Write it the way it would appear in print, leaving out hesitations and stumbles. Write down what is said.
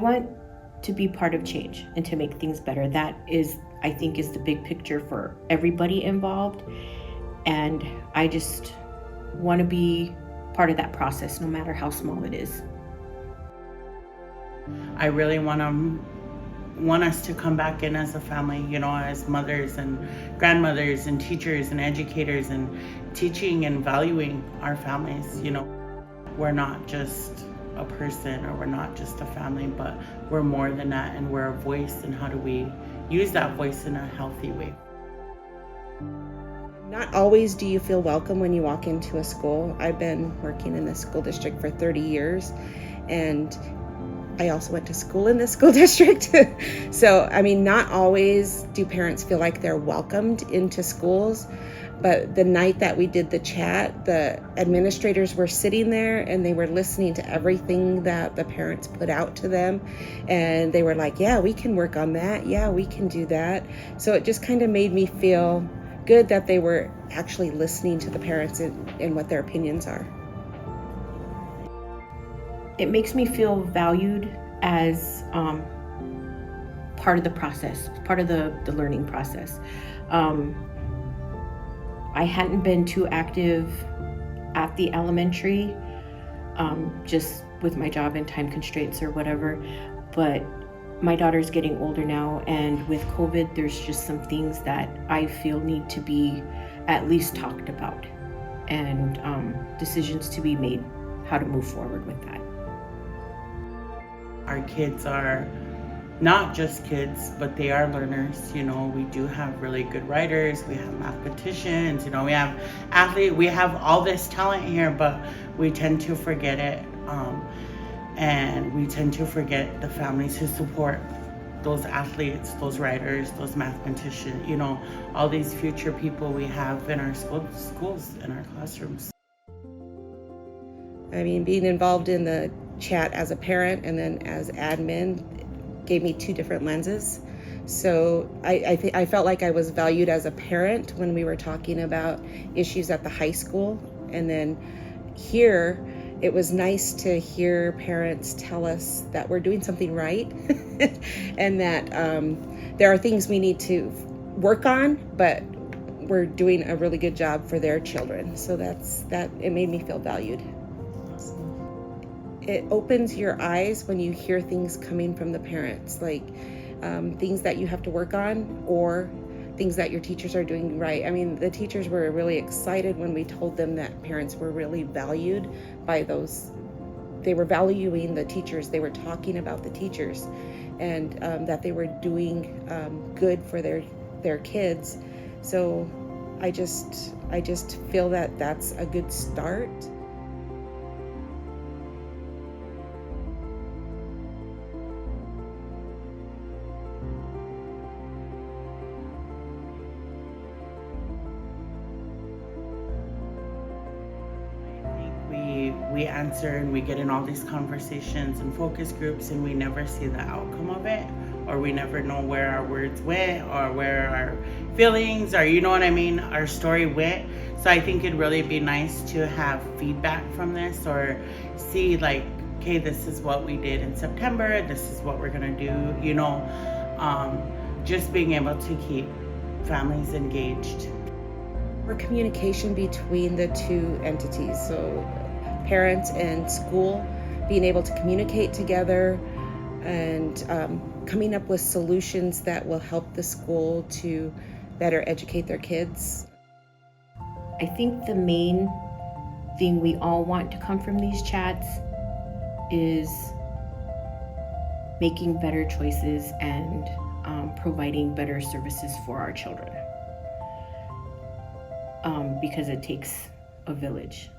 want to be part of change and to make things better. That is, I think, is the big picture for everybody involved. And I just want to be part of that process, no matter how small it is. I really want us to come back in as a family, as mothers and grandmothers and teachers and educators, and teaching and valuing our families. We're not just a person, or we're not just a family, but we're more than that, and we're a voice. And how do we use that voice in a healthy way? Not always do you feel welcome when you walk into a school. I've been working in this school district for 30 years, and I also went to school in this school district. So, not always do parents feel like they're welcomed into schools. But the night that we did the chat, the administrators were sitting there and they were listening to everything that the parents put out to them. And they were like, yeah, we can work on that. Yeah, we can do that. So it just kind of made me feel good that they were actually listening to the parents and what their opinions are. It makes me feel valued as part of the process, part of the learning process. I hadn't been too active at the elementary, just with my job and time constraints or whatever, but my daughter's getting older now, and with COVID, there's just some things that I feel need to be at least talked about, and decisions to be made, how to move forward with that. Our kids are not just kids, but they are learners. We do have really good writers, we have mathematicians, we have athletes, we have all this talent here, but we tend to forget it. And we tend to forget the families who support those athletes, those writers, those mathematicians, all these future people we have in our schools, in our classrooms. Being involved in the chat as a parent and then as admin gave me two different lenses. So I felt like I was valued as a parent when we were talking about issues at the high school. And then here, it was nice to hear parents tell us that we're doing something right and that there are things we need to work on, but we're doing a really good job for their children. So it made me feel valued. It opens your eyes when you hear things coming from the parents, like things that you have to work on or things that your teachers are doing right. The teachers were really excited when we told them that parents were really valued by those. They were valuing the teachers. They were talking about the teachers, and that they were doing good for their kids. So I just feel that that's a good start. We answer and we get in all these conversations and focus groups, and we never see the outcome of it, or we never know where our words went or where our feelings or our story went. So I think it'd really be nice to have feedback from this, or see okay, this is what we did in September, this is what we're gonna do, just being able to keep families engaged. Or communication between the two entities, so parents and school being able to communicate together and coming up with solutions that will help the school to better educate their kids. I think the main thing we all want to come from these chats is making better choices and providing better services for our children, because it takes a village.